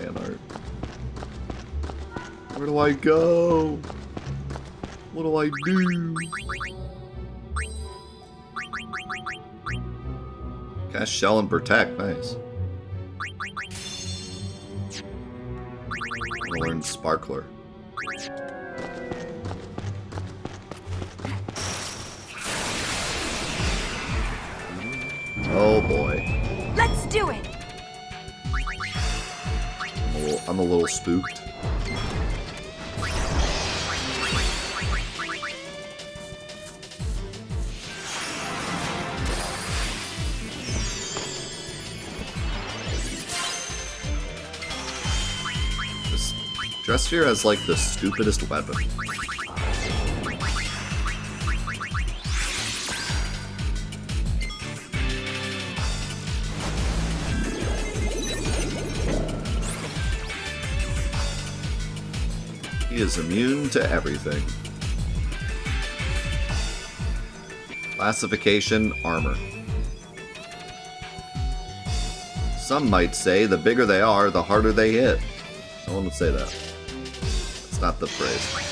fan art. Where do I go? What do I do? Cast Shell and Protect. Nice. I'm gonna learn Sparkler. Oh boy. Let's do it. I'm a little spooked. This Dressphere has like the stupidest weapon. He is immune to everything. Classification, armor. Some might say the bigger they are, the harder they hit. Someone would say that. That's not the phrase.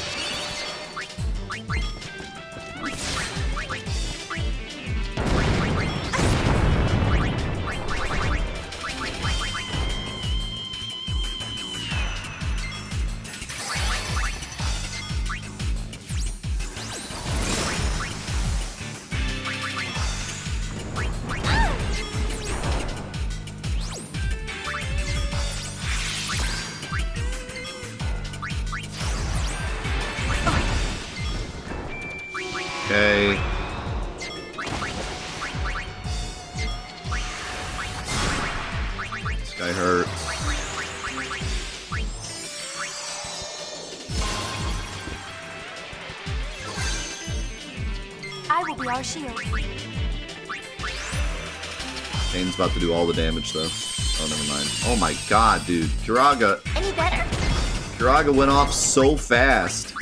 Okay. This guy hurts. I will be our shield. Kane's about to do all the damage though. Oh, never mind. Oh my god, dude. Kiraga. Any better? Kiraga went off so fast.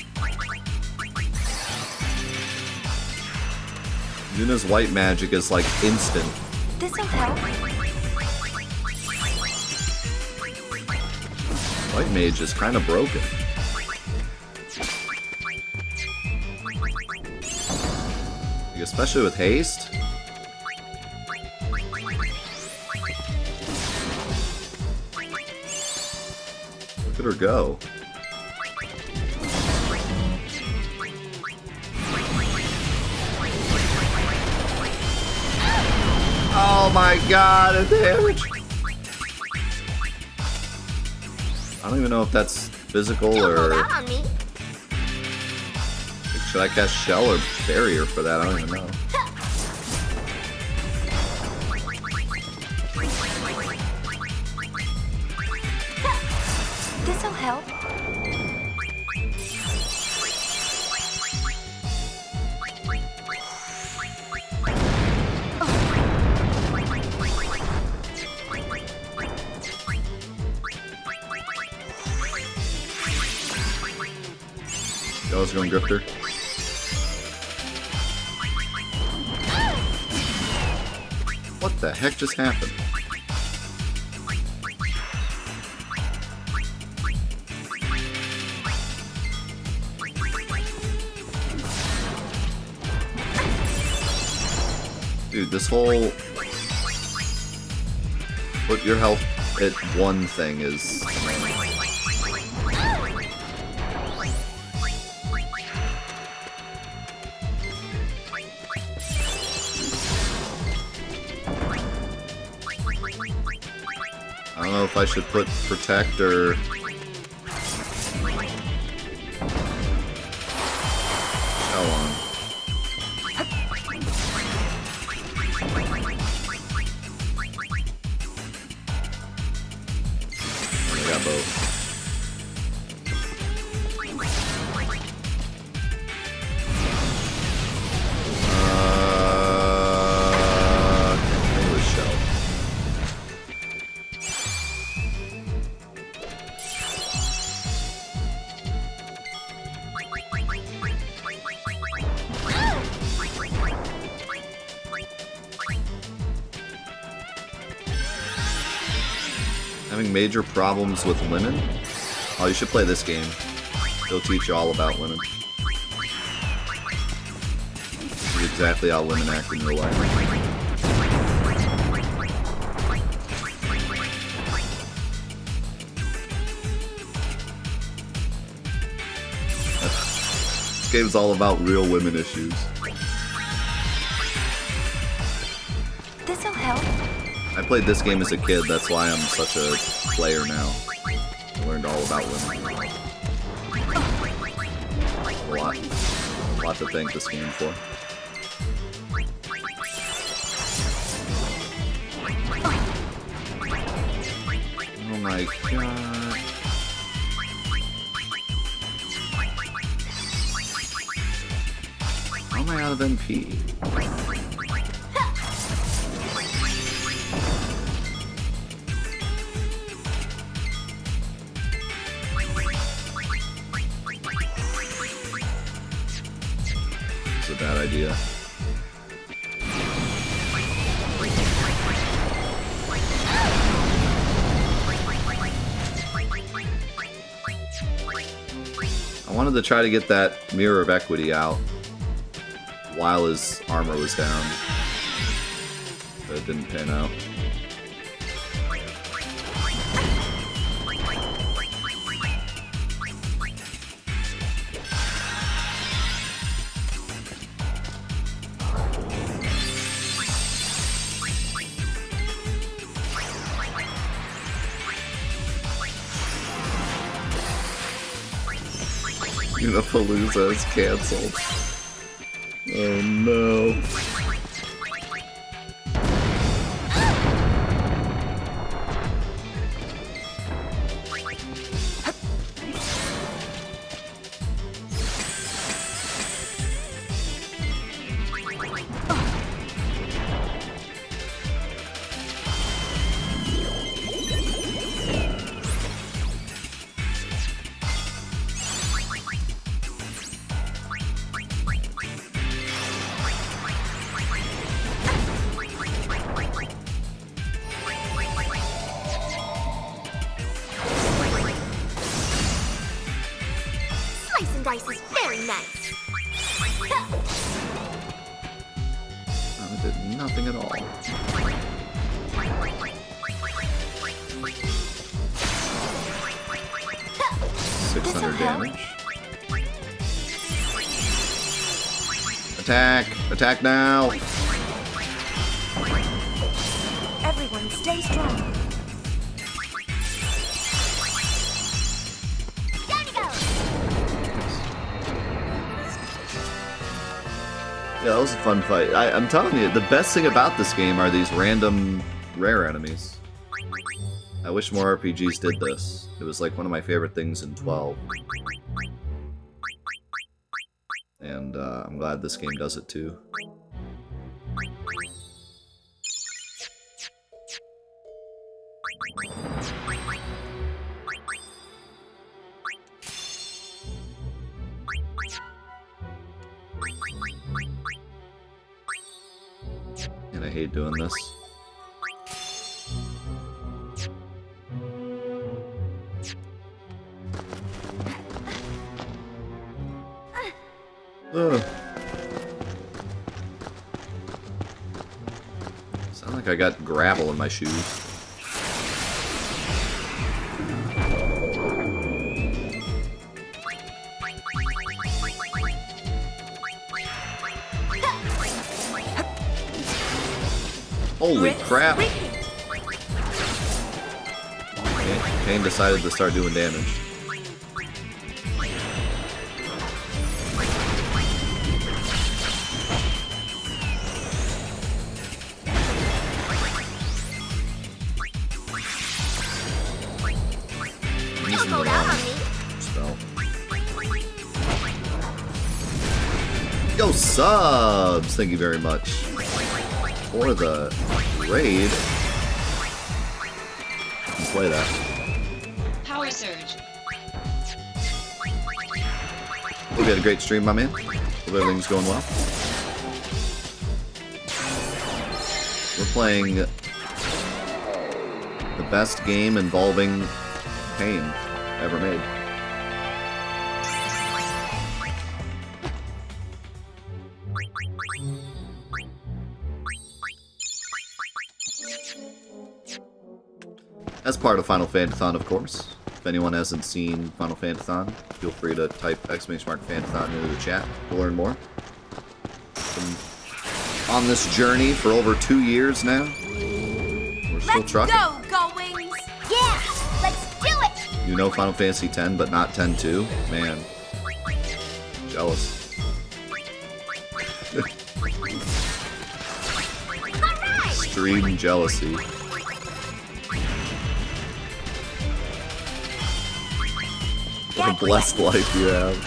Yuna's white magic is like instant. This'll help. White mage is kind of broken. Like, especially with haste. Look at her go. Oh my god, the damage! I don't even know if that's physical or... Should I cast Shell or Barrier for that? I don't even know. This'll help. I was going Drifter. What the heck just happened? Dude, this whole put your health at one thing is... I don't know if I should put Protect or... Shell on. I got both. Can't play with Shell. Having major problems with women? Oh, you should play this game. It'll teach you all about women. This is exactly how women act in real life. This game's all about real women issues. This'll help. I played this game as a kid, that's why I'm such a player now. I learned all about women. A lot to thank this game for. Oh my god. How am I out of MP? It's a bad idea. I wanted to try to get that Mirror of Equity out while his armor was down, but it didn't pan out. Unipalooza is cancelled. Oh no. Slice and dice is very nice. I did nothing at all. This'll 600 help. damage. Attack! Attack now! Everyone stay strong. Time to go. Yeah, that was a fun fight. I'm telling you, the best thing about this game are these random rare enemies. I wish more RPGs did this. It was like one of my favorite things in 12. And I'm glad this game does it too. And I hate doing this. Ugh. Sound like I got gravel in my shoes. Holy crap! Kane decided to start doing damage. Using the wrong spell. Yo, subs! Thank you very much for the raid. You can play that. Power surge. Hope you had a great stream, my man. Hope everything's going well. We're playing The best game involving pain ever made. As part of Final Fantathon, of course. If anyone hasn't seen Final Fantathon, feel free to type !Fantathon into the chat to learn more. Been on this journey for over 2 years now. We're still trucking. Let's go, Wings! Yeah! Let's do it! You know Final Fantasy X, but not 10-2? Man. Jealous. Extreme jealousy. What a blessed life you have.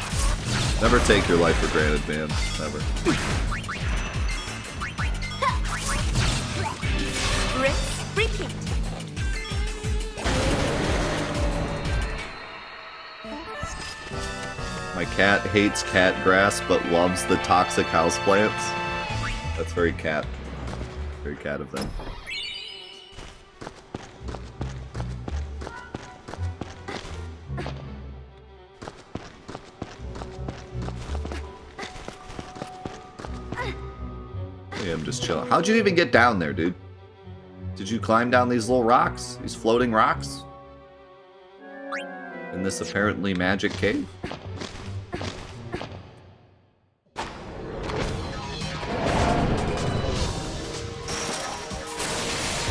Never take your life for granted, man. Never. Rinse, repeat. My cat hates cat grass but loves the toxic houseplants. That's very cat. Very cat of them. Hey, I'm just chilling. How'd you even get down there, dude? Did you climb down these little rocks? These floating rocks? In this apparently magic cave?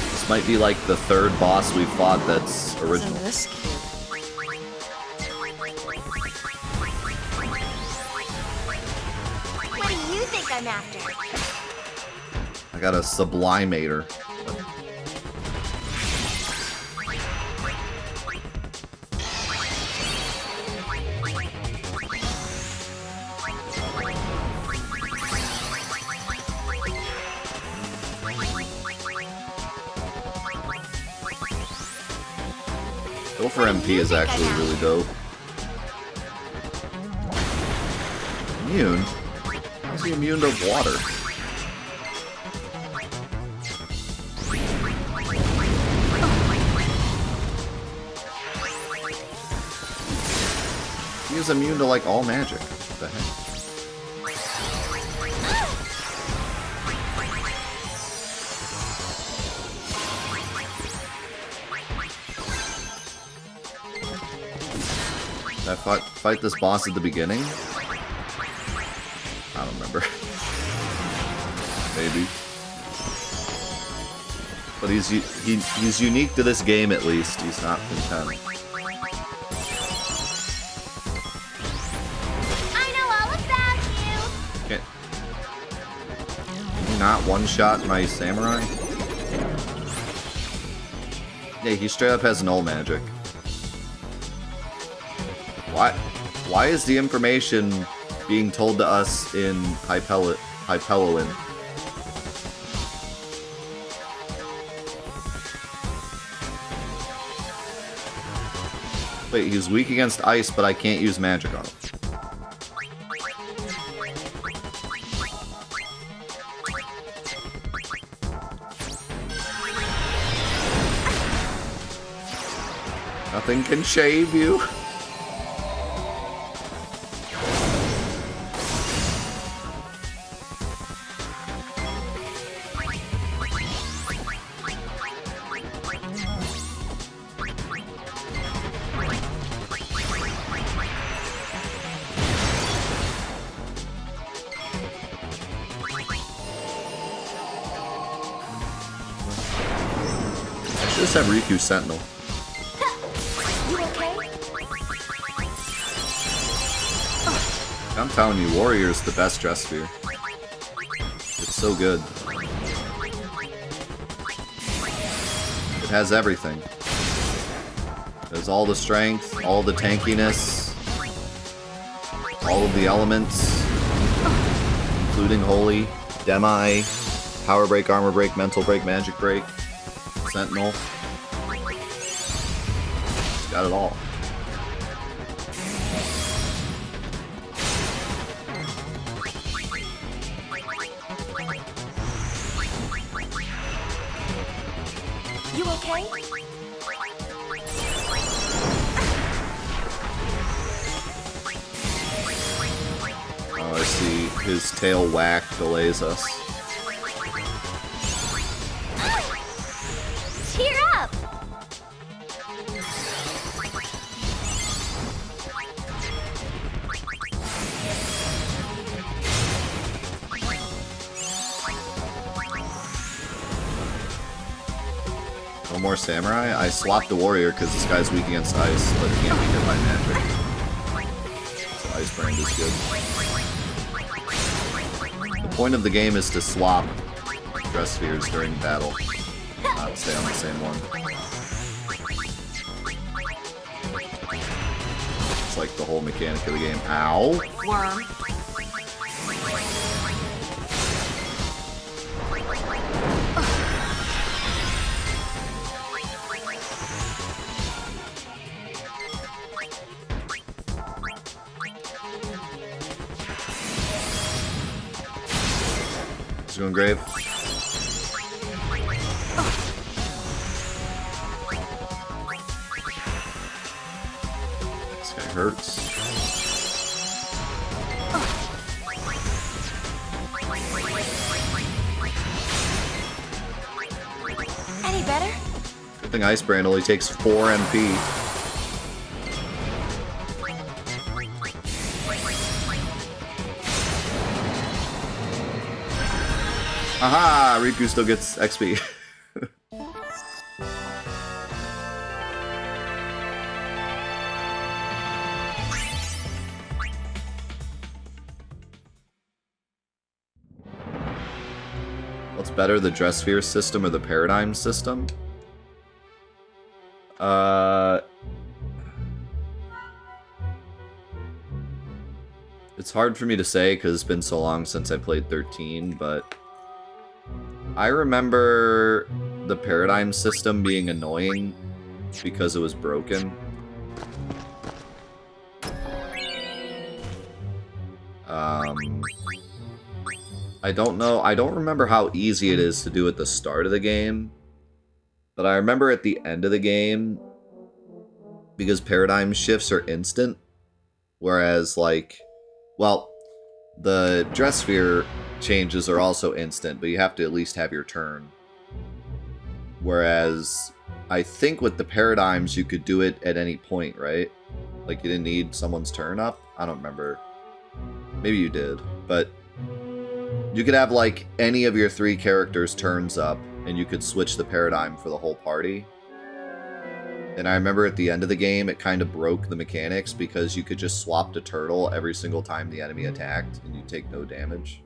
This might be like the third boss we fought that's original. What do you think I'm after? I got a sublimator. Go for MP is actually really dope. Immune? How's he immune to water? He is immune to like all magic. What the heck? Did I fight this boss at the beginning? I don't remember. Maybe. But he's unique to this game at least. He's not content. I know all about you! Can you not one-shot my samurai? Yeah, he straight up has null magic. Why is the information being told to us in Hypeloan? Wait, he's weak against ice, but I can't use magic on him. Nothing can shave you. Just have Riku Sentinel. You okay? I'm telling you, Warrior's the best dress sphere. It's so good. It has everything. It has all the strength, all the tankiness, all of the elements, including Holy, Demi, Power Break, Armor Break, Mental Break, Magic Break, Sentinel. It's got it all. You okay? his tail whack delays us. Cheer up! No more samurai? I swapped a warrior because this guy's weak against ice, but he can't be hit by magic. So ice brand is good. The point of the game is to swap dress spheres during battle, not stay on the same one. It's like the whole mechanic of the game. Ow! Worm. He's going grave. This guy hurts. Any better? Good thing Ice Brand only takes 4 MP. Aha! Riku still gets XP. What's better, the dress sphere system or the paradigm system? It's hard for me to say because it's been so long since I played 13, but I remember the paradigm system being annoying because it was broken. I don't know. I don't remember how easy it is to do at the start of the game, but I remember at the end of the game, because paradigm shifts are instant, whereas like, well, the dress sphere changes are also instant, but you have to at least have your turn. Whereas I think with the paradigms you could do it at any point, right? Like you didn't need someone's turn up? I don't remember. Maybe you did, but you could have like any of your 3 characters' turns up and you could switch the paradigm for the whole party. And I remember at the end of the game it kind of broke the mechanics because you could just swap to turtle every single time the enemy attacked and you take no damage.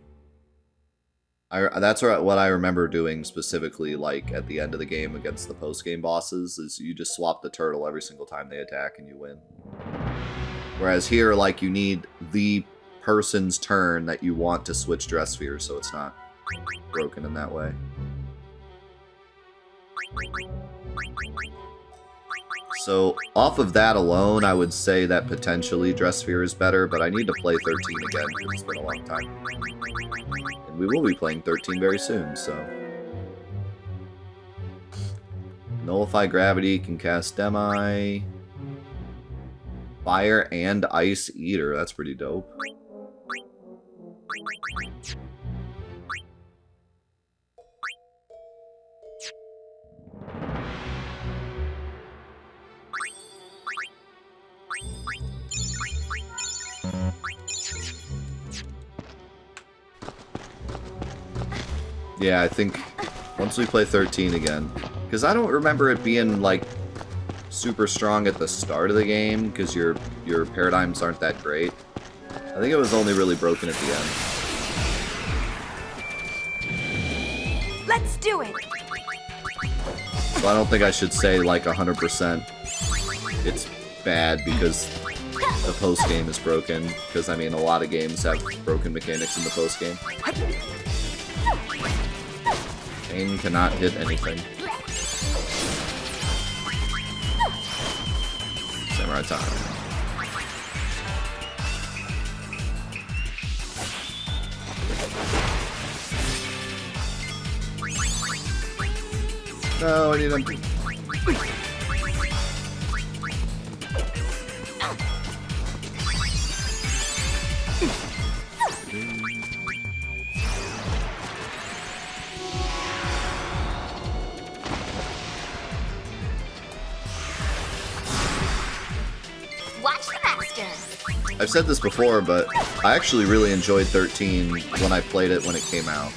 That's what I remember doing specifically, like at the end of the game against the post-game bosses, is you just swap the turtle every single time they attack and you win. Whereas here, like, you need the person's turn that you want to switch dress spheres, so it's not broken in that way. So, off of that alone, I would say that potentially dress sphere is better, but I need to play 13 again because it's been a long time. And we will be playing 13 very soon, so... Nullify Gravity, can cast Demi... Fire and Ice Eater, that's pretty dope. Yeah, I think once we play 13 again, because I don't remember it being like super strong at the start of the game because your paradigms aren't that great. I think it was only really broken at the end. Let's do it. So I don't think I should say like 100% it's bad because the post game is broken, because I mean a lot of games have broken mechanics in the post game. Pain cannot hit anything. Samurai time. No, I need him. I've said this before, but I actually really enjoyed 13 when I played it when it came out.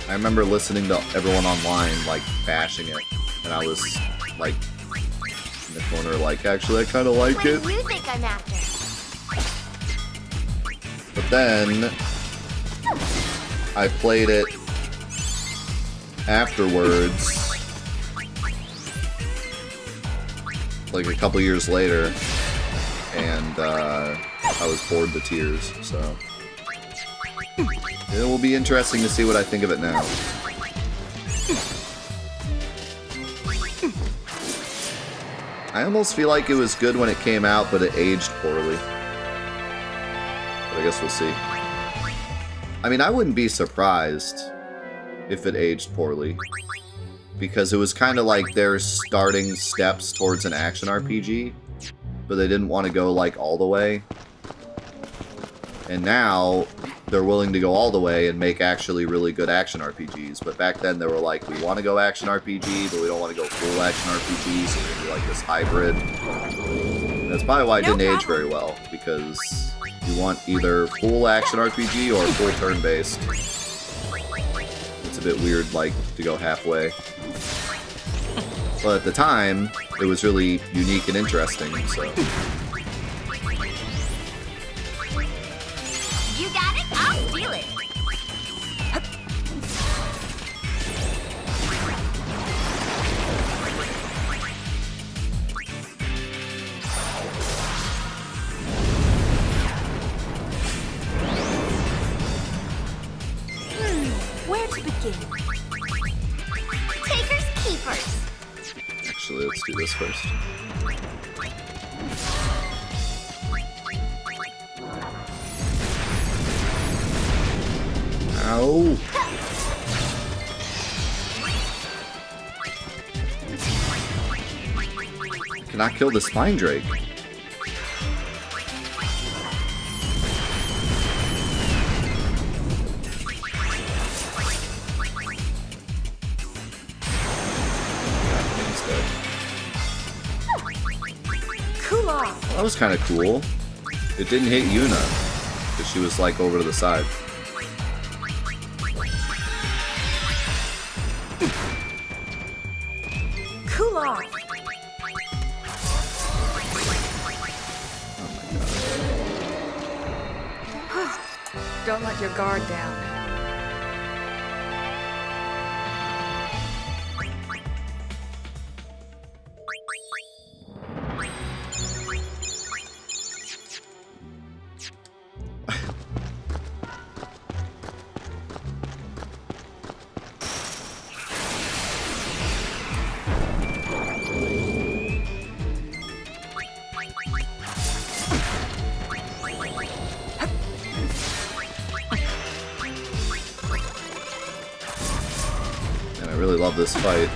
I remember listening to everyone online, like, bashing it, and I was, like, in the corner, like, actually, I kind of like it. What do you think I'm after? But then, I played it afterwards, like a couple years later, and I was bored to tears, so it will be interesting to see what I think of it now. I almost feel like it was good when it came out, but it aged poorly. But I guess we'll see. I mean, I wouldn't be surprised if it aged poorly, because it was kind of like their starting steps towards an action RPG, but they didn't want to go like all the way. And now they're willing to go all the way and make actually really good action RPGs. But back then they were like, we want to go action RPG, but we don't want to go full action RPG, so we're going to do like this hybrid. And that's probably why it didn't age very well, because you want either full action RPG or full turn-based. It's a bit weird, like, to go halfway. But at the time, it was really unique and interesting, so... You got it? I'll steal it. Where to begin? Takers, keepers. Actually, let's do this first. Ow! I cannot kill the Spine Drake. Cool off. Well, that was kind of cool. It didn't hit Yuna, because she was like over to the side. Cool off. Don't let your guard down. I really love this fight.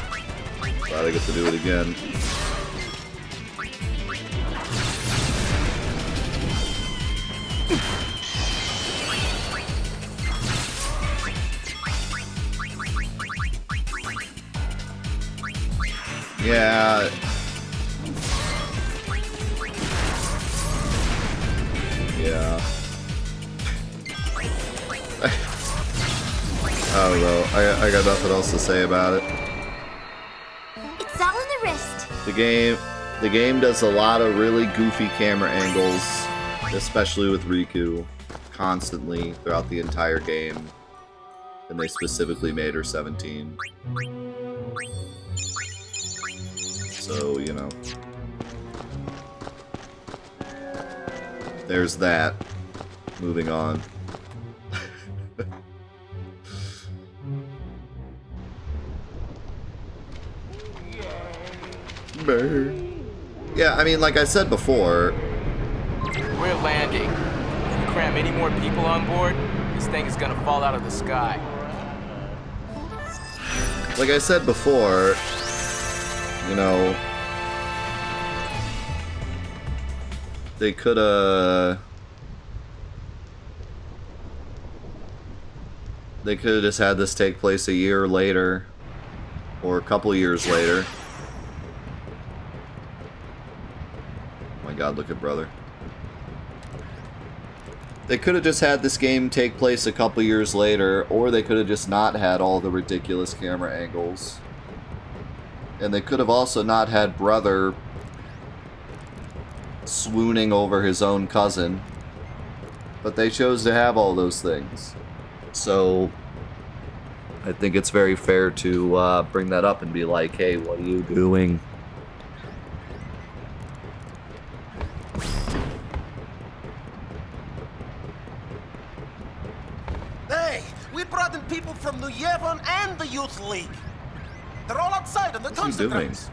Glad I get to do it again. Yeah. Yeah. I don't know. I got nothing else to say about it. It's all in the wrist. The game does a lot of really goofy camera angles, especially with Riku, constantly throughout the entire game. And they specifically made her 17. So, you know. There's that. Moving on. Yeah, I mean, like I said before... We're landing. If we cram any more people on board, this thing is gonna fall out of the sky. Like I said before, you know... They could've... They could've just had this take place a year later. Or a couple years later. Oh my god, look at brother. They could have just had this game take place a couple years later, or they could have just not had all the ridiculous camera angles. And they could have also not had Brother swooning over his own cousin. But they chose to have all those things. So I think it's very fair to bring that up and be like, hey, what are you doing? Hey, we brought in people from New Yevon and the Youth League. They're all outside on the What's he doing? consequence.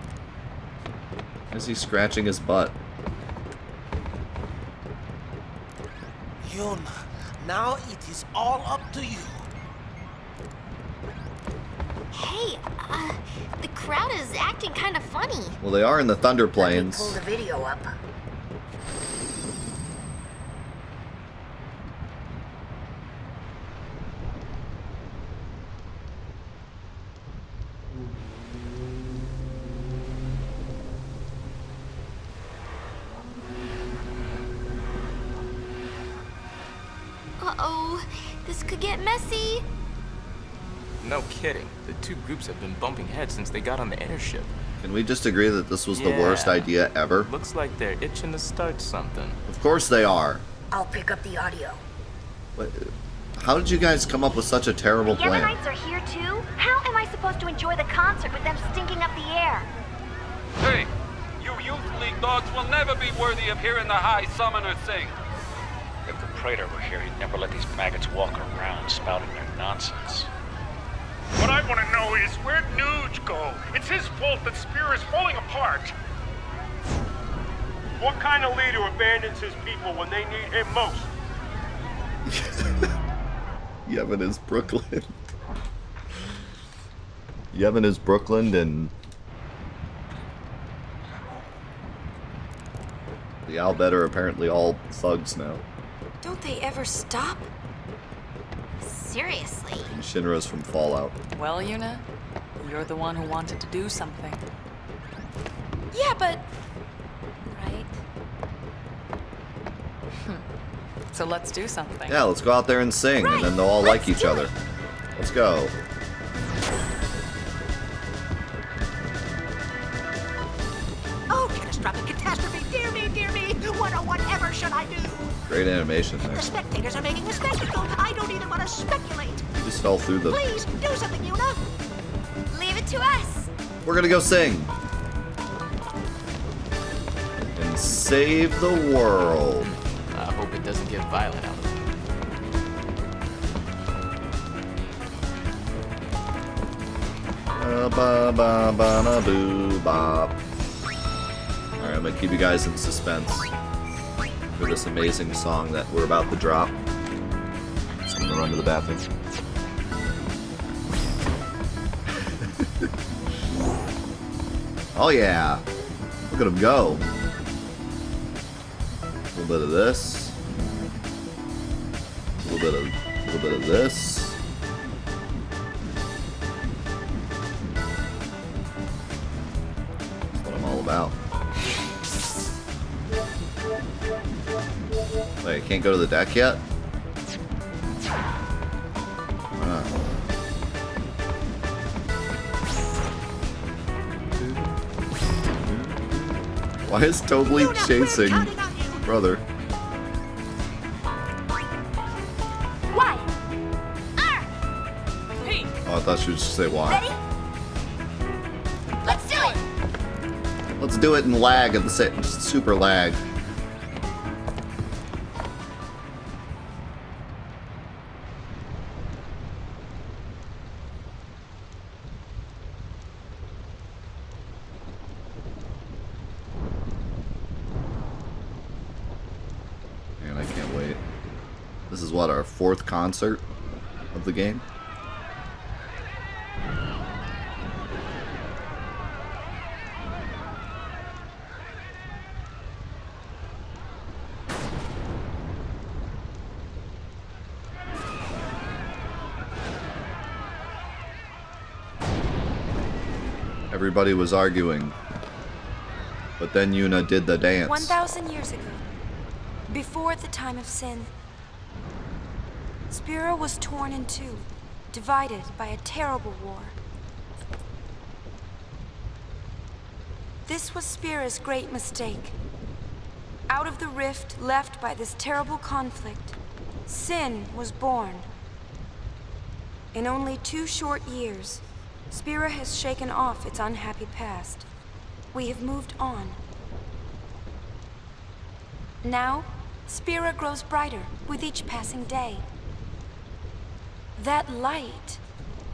Why is he scratching his butt? Yun, now it is all up to you. Hey, the crowd is acting kind of funny. Well, they are in the Thunder Plains. Pull the video up. Uh-oh, this could get messy. No kidding. The two groups have been bumping heads since they got on the airship. Can we just agree that this was the worst idea ever? Looks like they're itching to start something. Of course they are. I'll pick up the audio. What, how did you guys come up with such a terrible The plan? Yemenites are here too? How am I supposed to enjoy the concert with them stinking up the air? Hey, you Youth League dogs will never be worthy of hearing the High Summoner sing. If the Praetor were here, he'd never let these maggots walk around spouting their nonsense. What I want to know is, where'd Nuge go? It's his fault that Spear is falling apart. What kind of leader abandons his people when they need him most? Yevon is Brooklyn. Yevon is Brooklyn, and the Albed are apparently all thugs now. Don't they ever stop? Seriously. And Shinra's from Fallout. Well, Yuna, you're the one who wanted to do something. Yeah, but... Right? So let's do something. Yeah, let's go out there and sing, and then they'll all like each other. Let's go. Oh, catastrophic catastrophe. Dear me, dear me. Whatever should I do? Great animation there. The spectators are making a spectacle. I don't even want to speculate. He just fell through the... Please, do something, Yuna. Leave it to us. We're gonna go sing. And save the world. I hope it doesn't get violent out of it. Ba ba ba na boo bop. Alright, I'm gonna keep you guys in suspense for this amazing song that we're about to drop. So I'm gonna run to the bathroom. Oh yeah! Look at him go! A little bit of this. A little bit of this. That's what I'm all about. Wait, can't go to the deck yet? Why is Tobly chasing Brother? Why? Hey, Oh, I thought she would just say why. Ready? Let's do it! Let's do it in lag at the same, super lag. Man, I can't wait. This is what, our 4th concert of the game? Everybody was arguing. But then Yuna did the dance. 1,000 years ago, before the time of sin, Spira was torn in two, divided by a terrible war. This was Spira's great mistake. Out of the rift left by this terrible conflict, sin was born. In only 2 short years, Spira has shaken off its unhappy past. We have moved on. Now, Spira grows brighter with each passing day. That light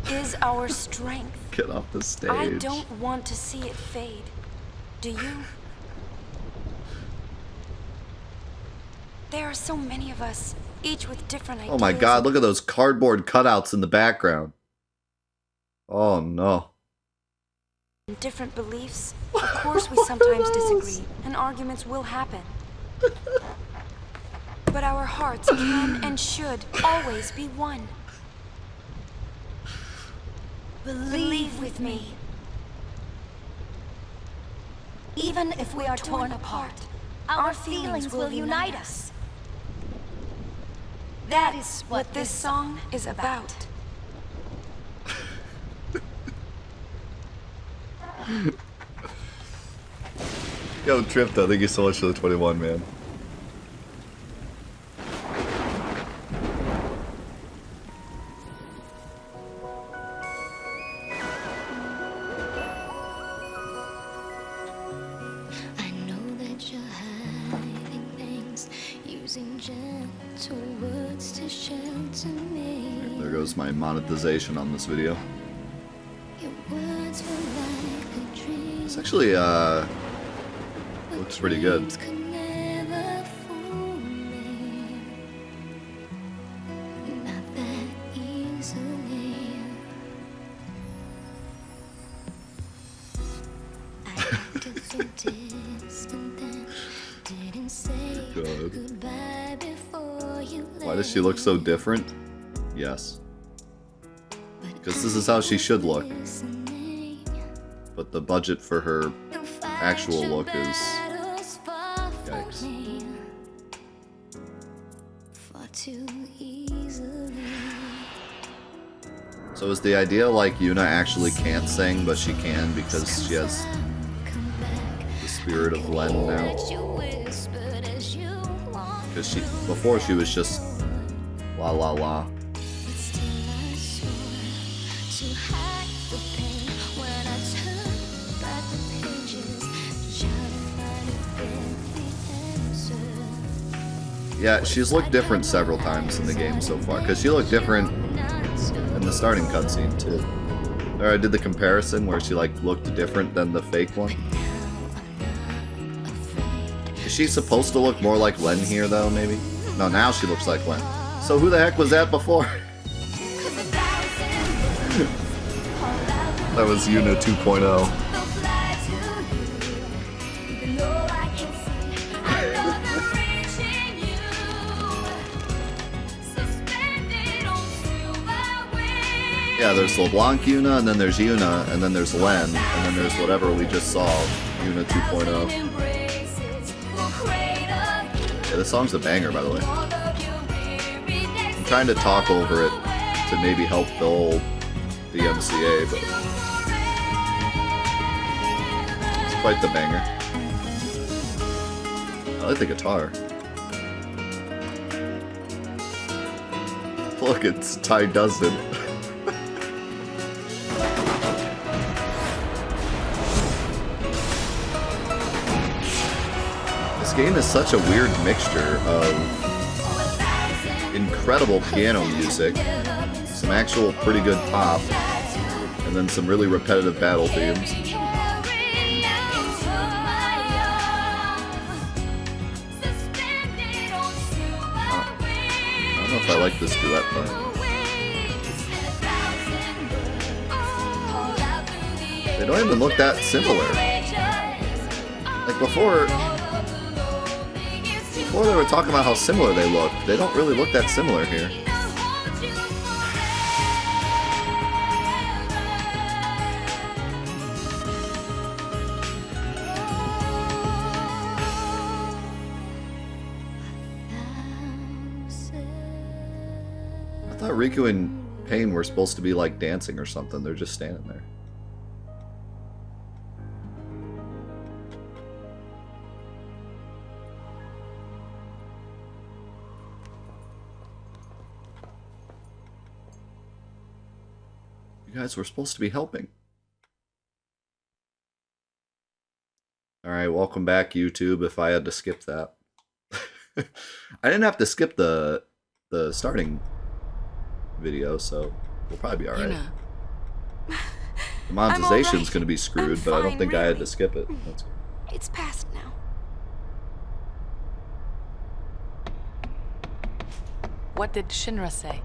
is our strength. Get off the stage. I don't want to see it fade. Do you? There are so many of us, each with different ideas. Oh my god, look at those cardboard cutouts in the background. Oh no. And different beliefs. Of course we sometimes disagree, and arguments will happen. But our hearts can and should always be one. Believe with me. Even if we are torn apart, our feelings will unite us. That is what this song is about. Yo, Tripta, thank you so much for the 21, man. I know that you're hiding things, using gentle words to shelter me. There goes my monetization on this video. Your words were like a dream. It's actually, looks pretty good. Could never fool me. Not that easily. I acted so distant then. Didn't say God. goodbye before you Why does she look so different? Yes. Because this is how she should look. But the budget for her actual look is... Yikes. So is the idea like Yuna actually can't sing, but she can because she has the spirit of Len now? Because before she was just la la la. Yeah, she's looked different several times in the game so far, because she looked different in the starting cutscene too. Or I did the comparison where she like looked different than the fake one. Is she supposed to look more like Len here though, maybe? No, now she looks like Len. So who the heck was that before? That was Yuna 2.0. Yeah, there's LeBlanc Yuna, and then there's Yuna, and then there's Len, and then there's whatever we just saw, Yuna 2.0. Yeah, this song's a banger, by the way. I'm trying to talk over it to maybe help build the MCA, but it's quite the banger. I like the guitar. Look, it's Ty Dustin. This game is such a weird mixture of incredible piano music, some actual pretty good pop, and then some really repetitive battle themes. I don't know if I like this duet part. They don't even look that similar. Like before they were talking about how similar they look. They don't really look that similar here. thought Riku and Pain were supposed to be like dancing or something. They're just standing there. You guys were supposed to be helping. Alright, welcome back, YouTube, if I had to skip that. I didn't have to skip the starting video, so we'll probably be alright. The monetization's gonna be screwed, but I don't think I had to skip it. That's good. It's past now. What did Shinra say?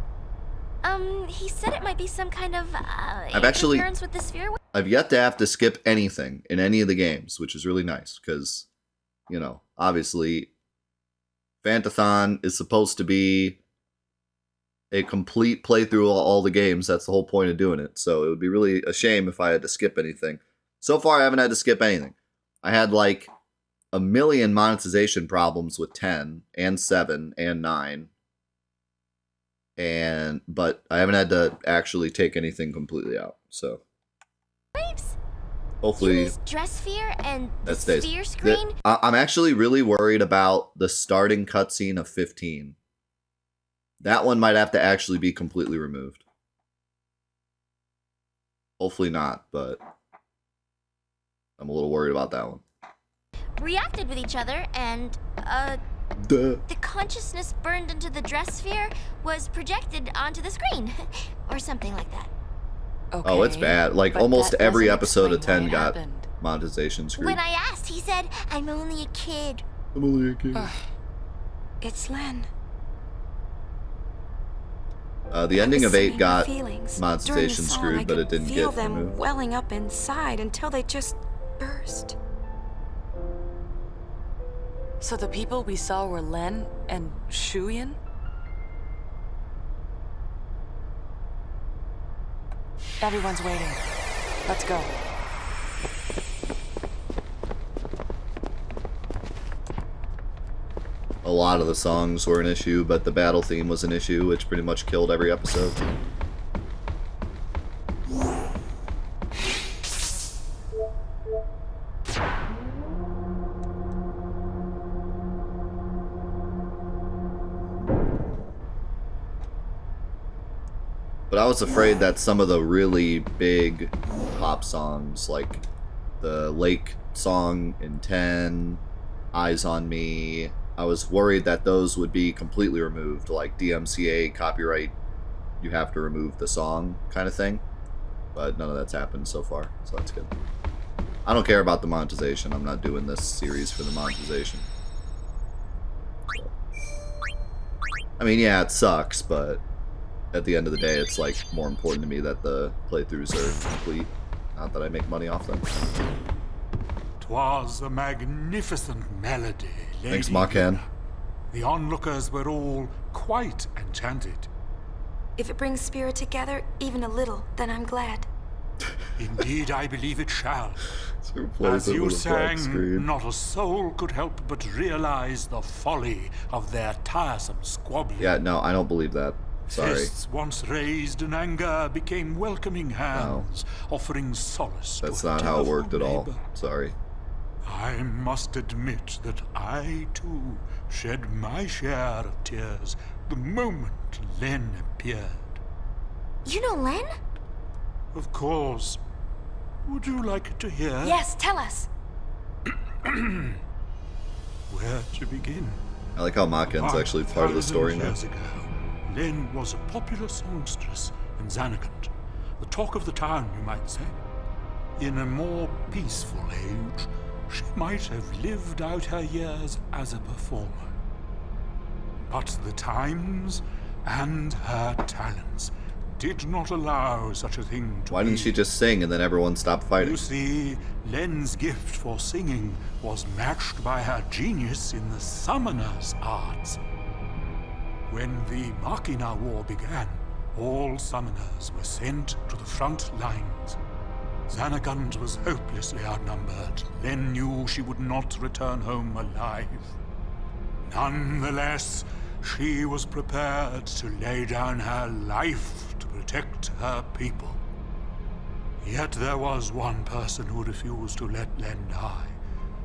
He said it might be some kind of, actually- interference with the sphere. I've yet to have to skip anything in any of the games, which is really nice, because, you know, obviously, Fantathon is supposed to be a complete playthrough of all the games. That's the whole point of doing it. So it would be really a shame if I had to skip anything. So far, I haven't had to skip anything. I had like a million monetization problems with 10 and 7 and 9. But I haven't had to actually take anything completely out. So Waves. hopefully Dress sphere and the that stays. sphere screen. I'm actually really worried about the starting cutscene of 15. That one might have to actually be completely removed. Hopefully not, but I'm a little worried about that one. Reacted with each other, and Duh. the consciousness burned into the dress sphere was projected onto the screen, or something like that. Okay, Oh, it's bad. Like but almost that every doesn't episode of explain 10 why it got happened. monetization screwed. When I asked, he said, "I'm only a kid." I'm only a kid. It's Len. The ending of 8 got feelings. monetization screwed, but it didn't feel get them removed. welling up inside until they just burst. So the people we saw were Len and Shuyan? Everyone's waiting. Let's go. A lot of the songs were an issue, but the battle theme was an issue, which pretty much killed every episode. But I was afraid that some of the really big pop songs, like the Lake song in 10, Eyes on Me, I was worried that those would be completely removed, like DMCA, copyright, you have to remove the song kind of thing. But none of that's happened so far, so that's good. I don't care about the monetization. I'm not doing this series for the monetization. So. I mean, yeah, it sucks, but at the end of the day, it's like more important to me that the playthroughs are complete, not that I make money off them. 'Twas a magnificent melody, Lady Thanks, Makan. Luna. The onlookers were all quite enchanted. If it brings spirit together, even a little, then I'm glad. Indeed, I believe it shall. So plays As it you with a black sang, screen. not a soul could help but realize the folly of their tiresome squabbling. Yeah, no, I don't believe that. Sorry. Fists once raised in anger became welcoming hands, offering solace That's to a not how it worked at telephone all. neighbor. Sorry. I must admit that I, too, shed my share of tears the moment Len appeared. You know Len? Of course. Would you like to hear? Yes, tell us. Where to begin? I like how Makin's actually part of the story now. 5,000 years ago, Len was a popular songstress in Xanakant. The talk of the town, you might say. In a more peaceful age, she might have lived out her years as a performer. But the times and her talents did not allow such a thing to Why didn't be. she just sing and then everyone stopped fighting? You see, Len's gift for singing was matched by her genius in the summoner's arts. When the Machina War began, all summoners were sent to the front lines. Xanagund was hopelessly outnumbered. Len knew she would not return home alive. Nonetheless, She was prepared to lay down her life to protect her people. Yet there was one person who refused to let Len die.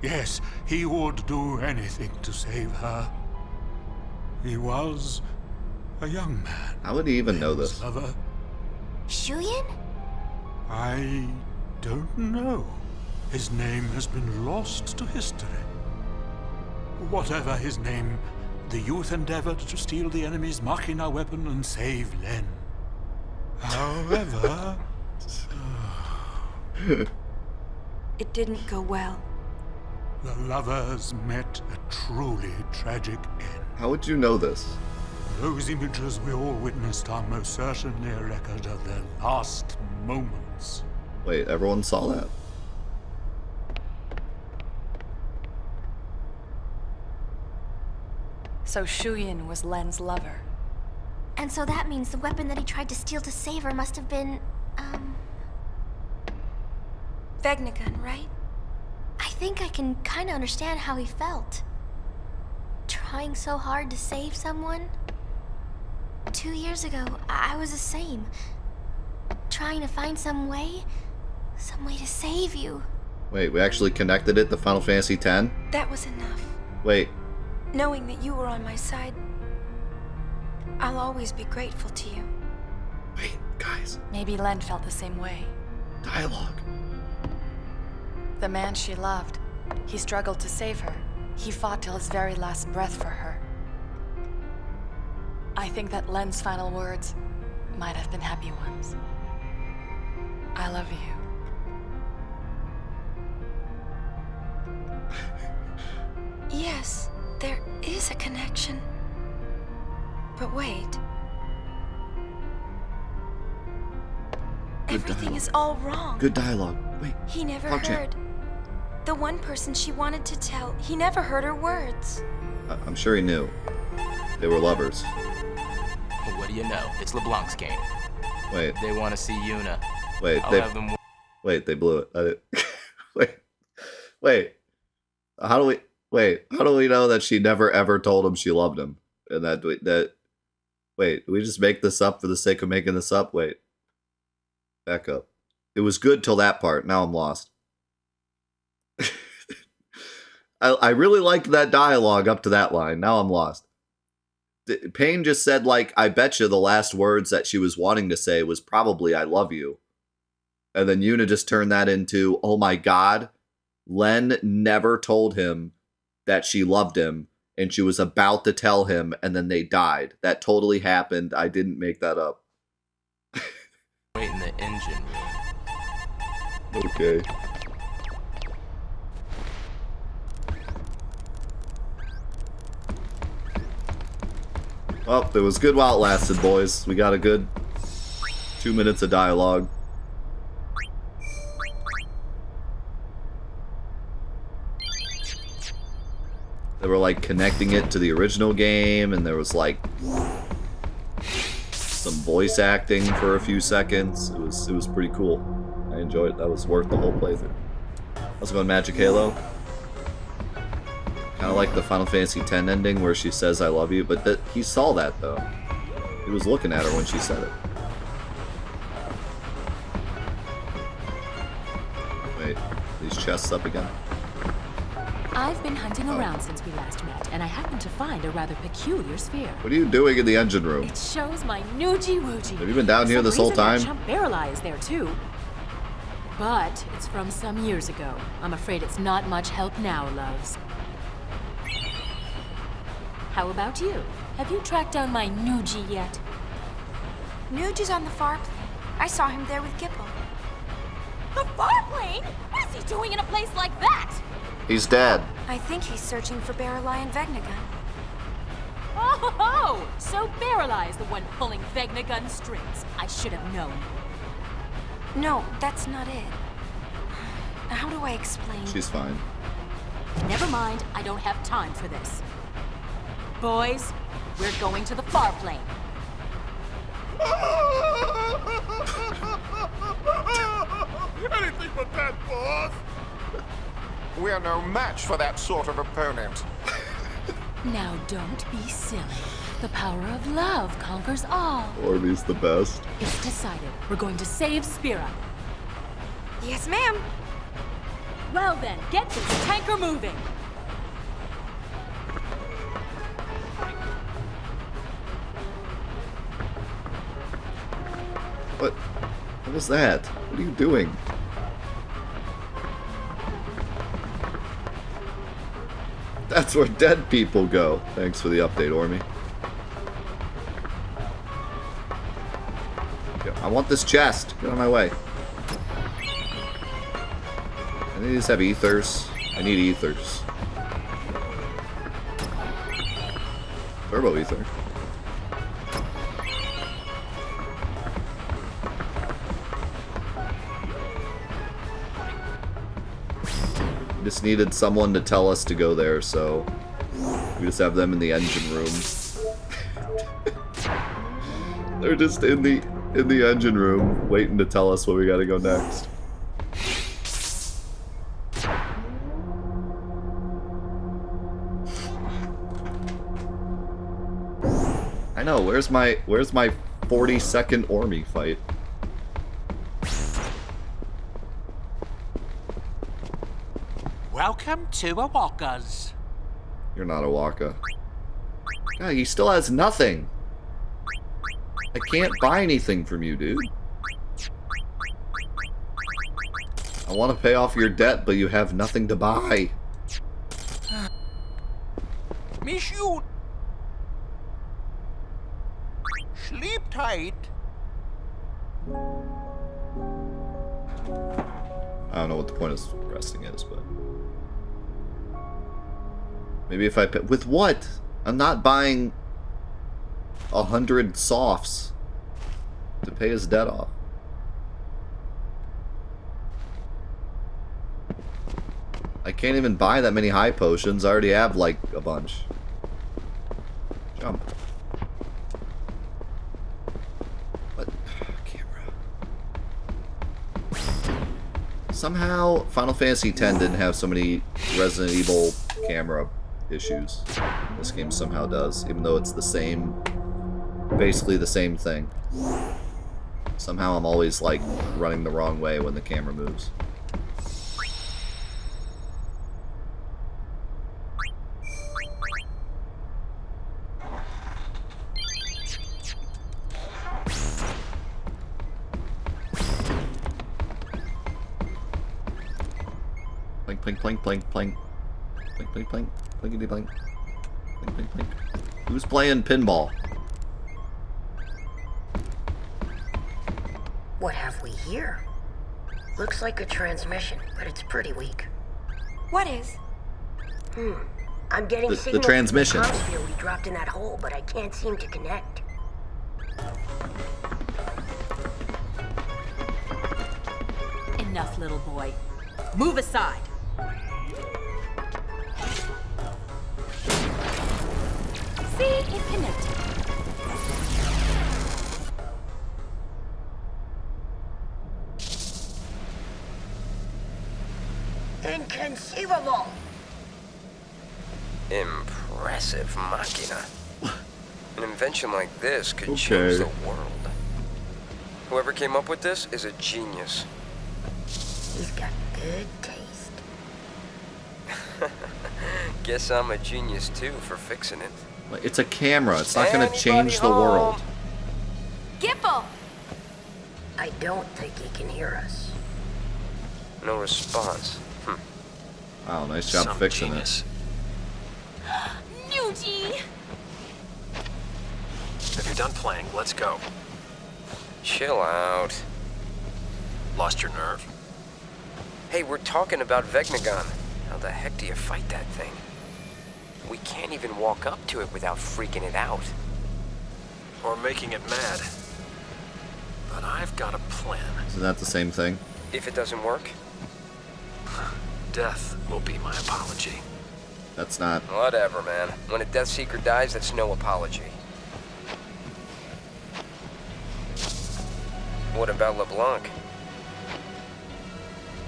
Yes, he would do anything to save her. He was a young man. How would he even know this? Lover. Shuyin? I don't know. His name has been lost to history. Whatever his name, the youth endeavored to steal the enemy's Machina weapon and save Len. However... It didn't go well. The lovers met a truly tragic end. How would you know this? Those images we all witnessed are most certainly a record of their last moments. Wait, everyone saw that? So Shuyin was Len's lover. And so that means the weapon that he tried to steal to save her must have been, Vegnagun, right? I think I can kind of understand how he felt. Trying so hard to save someone. 2 years ago, I was the same. Trying to find some way to save you. Wait, we actually connected it to Final Fantasy X? That was enough. Wait. Knowing that you were on my side, I'll always be grateful to you. Wait, guys. Maybe Len felt the same way. Dialogue. The man she loved, he struggled to save her. He fought till his very last breath for her. I think that Len's final words might have been happy ones. I love you. Yes, there is a connection. But wait. Everything is all wrong. Good dialogue. Wait. He never Punch it. heard. The one person she wanted to tell, he never heard her words. I'm sure he knew. They were lovers. What do you know? It's LeBlanc's game. Wait. They want to see Yuna. Wait, I'll have them... Wait, they blew it. Wait. How do we know that she never ever told him she loved him? And wait, do we just make this up for the sake of making this up? Wait. Back up. It was good till that part. Now I'm lost. I really liked that dialogue up to that line. Now I'm lost. Payne just said, like, I bet you the last words that she was wanting to say was probably, I love you. And then Yuna just turned that into, oh my God, Len never told him that she loved him, and she was about to tell him, and then they died. That totally happened. I didn't make that up. Wait in the engine room. Okay. Well, it was good while it lasted, boys. We got a good 2 minutes of dialogue. They were like connecting it to the original game, and there was like some voice acting for a few seconds. It was pretty cool. I enjoyed it. That was worth the whole playthrough. Let's go on Magic Halo. Kind of like the Final Fantasy X ending where she says I love you, but he saw that though. He was looking at her when she said it. Wait, these chests up again? I've been hunting around since we last met, and I happened to find a rather peculiar sphere. What are you doing in the engine room? It shows my Nuji Wuji. Have you been down here this whole time? Chump Barreli is there too. But it's from some years ago. I'm afraid it's not much help now, loves. How about you? Have you tracked down my Nuji yet? Nuji's on the far plane. I saw him there with Gipple. The far plane? What is he doing in a place like that? He's dead. I think he's searching for Barreli and Vegnagun. Oh, so Barreli is the one pulling Vegnagun strings. I should have known. No, that's not it. How do I explain? She's fine. Never mind, I don't have time for this. Boys, we're going to the far plane. Anything but that, boss! We're no match for that sort of opponent. Now don't be silly. The power of love conquers all. Ormy's the best. It's decided. We're going to save Spira. Yes, ma'am. Well then, get this tanker moving. What? What was that? What are you doing? That's where dead people go. Thanks for the update, Ormy. I want this chest. Get out of my way. I need to have ethers. I need ethers. Turbo ether. We just needed someone to tell us to go there, so we just have them in the engine room. They're just in the engine room, waiting to tell us where we gotta go next. I know, where's my 40-second Ormy fight? Welcome to Awaka's. You're not a Waka. God, he still has nothing. I can't buy anything from you, dude. I want to pay off your debt, but you have nothing to buy. Miss you. Sleep tight. I don't know what the point of resting is, but... Maybe if I pay... With what? I'm not buying 100 softs to pay his debt off. I can't even buy that many high potions. I already have, like, a bunch. Jump. What? Camera. Somehow, Final Fantasy X didn't have so many Resident Evil camera issues. This game somehow does, even though it's the same, basically the same thing. Somehow I'm always, like, running the wrong way when the camera moves. Plink, plink, plink, plink, plink. Plink, plink, plink. Plinkety plink. Plink, plink, plink. Who's playing pinball? What have we here? Looks like a transmission, but it's pretty weak. What is? I'm getting signals the transmission. from the comms field we dropped in that hole, but I can't seem to connect. Enough, little boy. Move aside. See, it connected. Inconceivable! Impressive machina. An invention like this could Okay. change the world. Whoever came up with this is a genius. He's got good taste. Guess I'm a genius too for fixing it. It's a camera. It's not going to Anybody change the home? world. Gipple! I don't think he can hear us. No response. Wow, nice job fixing it. Nuji! If you're done playing, let's go. Chill out. Lost your nerve? Hey, we're talking about Vegnagon. How the heck do you fight that thing? We can't even walk up to it without freaking it out. Or making it mad. But I've got a plan. Isn't that the same thing? If it doesn't work? Death will be my apology. That's not... Whatever, man. When a Death Seeker dies, that's no apology. What about LeBlanc?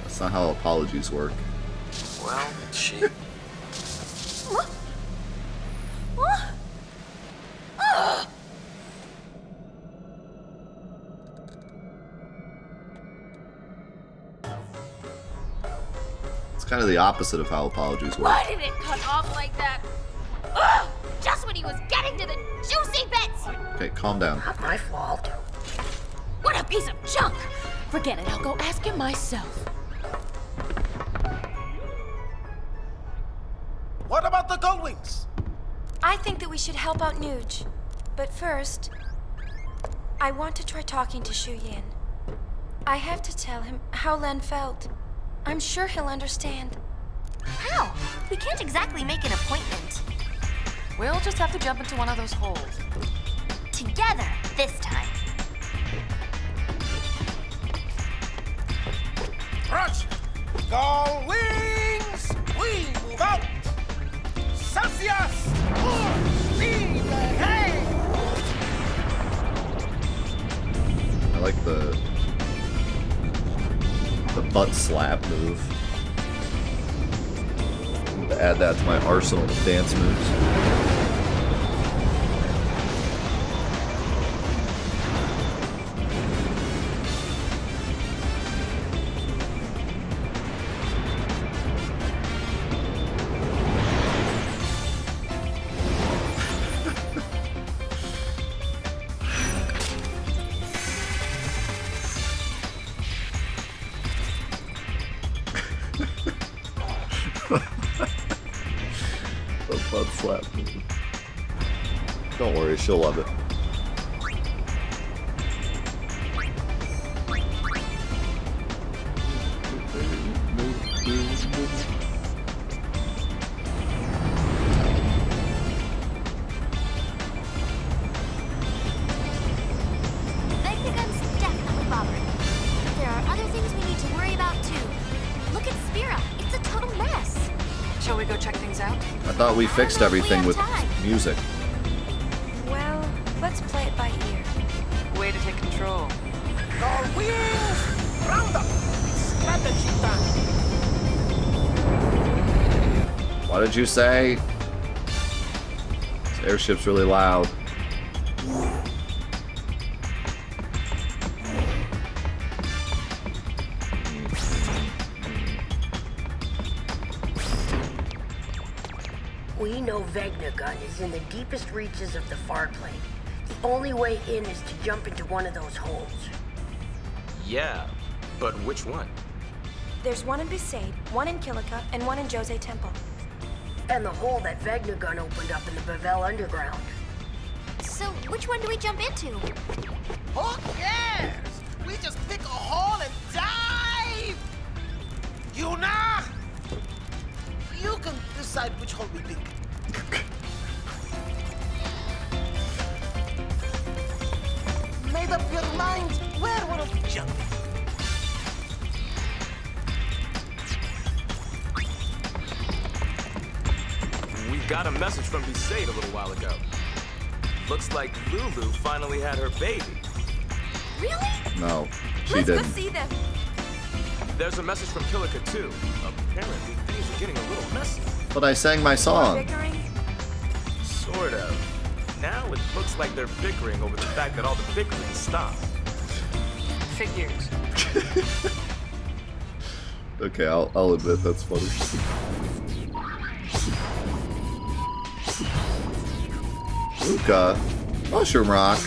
That's not how apologies work. Well, she... kind of the opposite of how apologies work. Why did it cut off like that? Ugh! Just when he was getting to the juicy bits! Okay, calm down. Not my fault. What a piece of junk! Forget it, I'll go ask him myself. What about the Gullwings? I think that we should help out Nuge. But first, I want to try talking to Shu Yin. I have to tell him how Len felt. I'm sure he'll understand. How? We can't exactly make an appointment. We'll just have to jump into one of those holes. Together, this time. Roger! Gullwings! We move out! Celsius! Leave the hay! I like the butt slap move. I'm gonna add that to my arsenal of dance moves. The butt slap move. Don't worry, she'll love it. Vegnagun's definitely bothering. There are other things we need to worry about too. Look at Spira. It's a total mess. Shall we go check things out? I thought we fixed everything with music. Well, let's play it by ear. Way to take control. Gullwings! Round up! Strategy time! What did you say? This airship's really loud. We know Vegnagun is in the deepest reaches of the far plane. The only way in is to jump into one of those holes. Yeah, but which one? There's one in Besaid, one in Kilika, and one in Jose Temple. And the hole that Vegnagun opened up in the Bavel Underground. So, which one do we jump into? Who cares? We just pick a hole and dive! Yuna! You can decide which hole we pick. Made up your mind where we'll jump. We got a message from Besaid a little while ago. Looks like Lulu finally had her baby. Really? No, she Let's didn't. go see them. There's a message from Kilika too. Apparently things are getting a little messy. But I sang my song. Bickering? Sort of. Now it looks like they're bickering over the fact that all the bickering stopped. Figures. Okay, I'll admit that's funny. Luca, Mushroom Rock,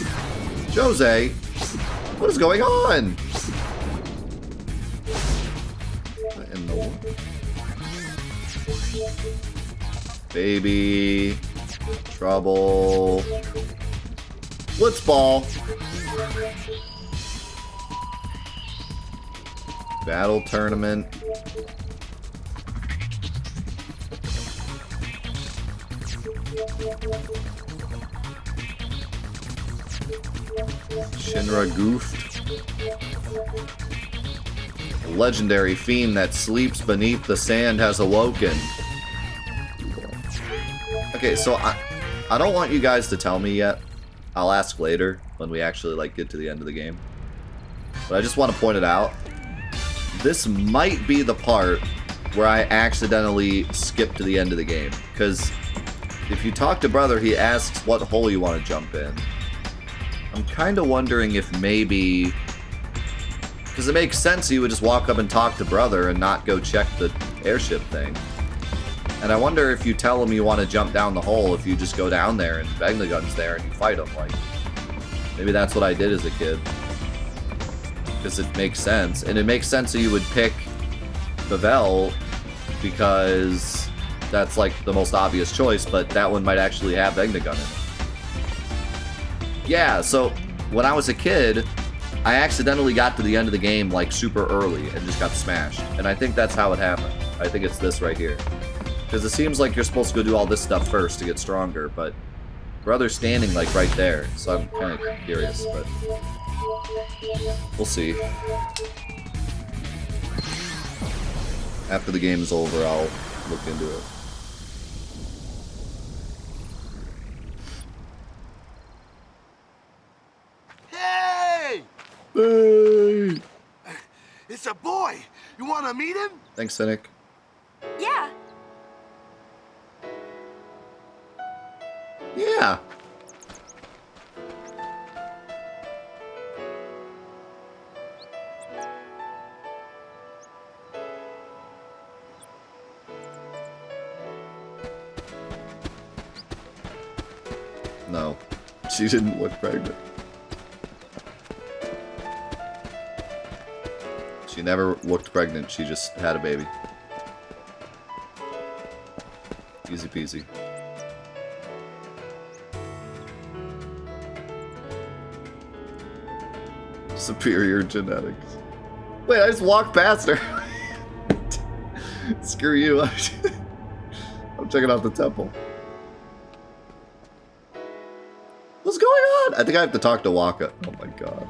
Jose, what is going on? What in the world? Baby, trouble, Blitzball, battle tournament. Shinra goofed. A legendary fiend that sleeps beneath the sand has awoken. Okay, so I don't want you guys to tell me yet. I'll ask later when we actually get to the end of the game. But I just want to point it out. This might be the part where I accidentally skip to the end of the game. Because if you talk to Brother, he asks what hole you want to jump in. I'm kind of wondering if maybe... Because it makes sense you would just walk up and talk to Brother and not go check the airship thing. And I wonder if you tell him you want to jump down the hole, if you just go down there and Vegnagun's there and you fight him. Like, maybe that's what I did as a kid. Because it makes sense. And it makes sense that you would pick Pavel because that's like the most obvious choice, but that one might actually have Vegnagun in it. Yeah, so when I was a kid, I accidentally got to the end of the game like super early and just got smashed. And I think that's how it happened. I think it's this right here. Because it seems like you're supposed to go do all this stuff first to get stronger, but Brother's standing like right there, so I'm kind of curious, but we'll see. After the game's over, I'll look into it. Hey! Hey! It's a boy. You want to meet him? Thanks, Cynic. Yeah. Yeah. No, she didn't look pregnant. She never looked pregnant, she just had a baby. Easy peasy. Superior genetics. Wait, I just walked past her. Screw you. I'm checking out the temple. What's going on? I think I have to talk to Waka. Oh my god.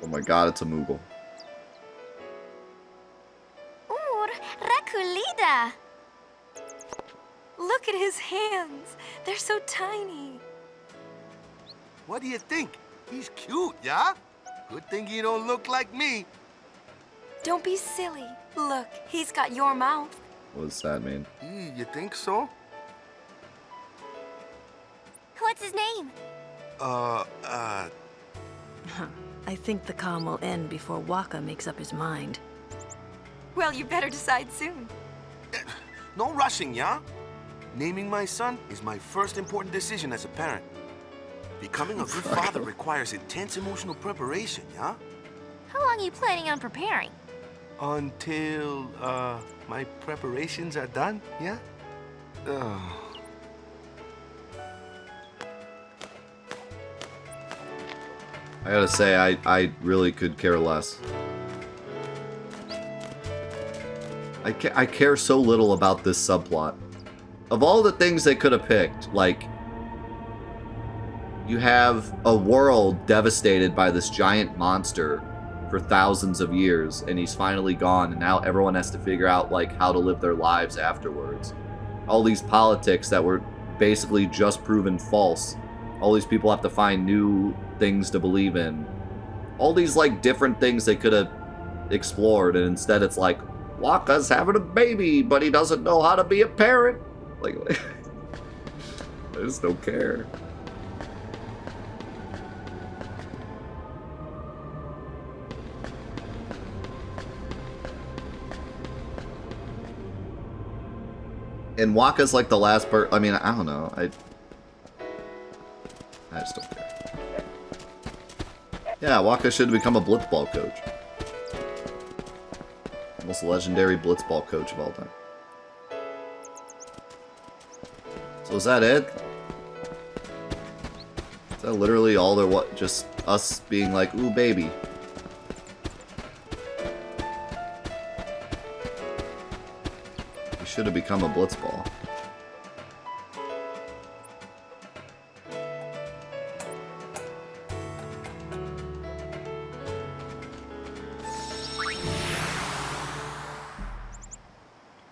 Oh my god, it's a Moogle. Ooh, Rakulida! Look at his hands. They're so tiny. What do you think? He's cute, yeah? Good thing he don't look like me. Don't be silly. Look, he's got your mouth. What does that mean? You think so? What's his name? I think the calm will end before Waka makes up his mind. Well, you better decide soon. No rushing, yeah? Naming my son is my first important decision as a parent. Becoming a good father requires intense emotional preparation, yeah? How long are you planning on preparing? Until, my preparations are done, yeah? I gotta say, I really could care less. I care so little about this subplot. Of all the things they could have picked, like, you have a world devastated by this giant monster for thousands of years, and he's finally gone, and now everyone has to figure out, like, how to live their lives afterwards. All these politics that were basically just proven false. All these people have to find new things to believe in. All these, like, different things they could have explored, and instead it's like, Waka's having a baby, but he doesn't know how to be a parent. Like I just don't care. And Waka's like the last part. I mean, I don't know. I just don't care. Yeah, Waka should become a blitzball coach. Most legendary blitzball coach of all time. So is that it? Is that literally all there was? Just us being like, ooh, baby. We should have become a blitzball.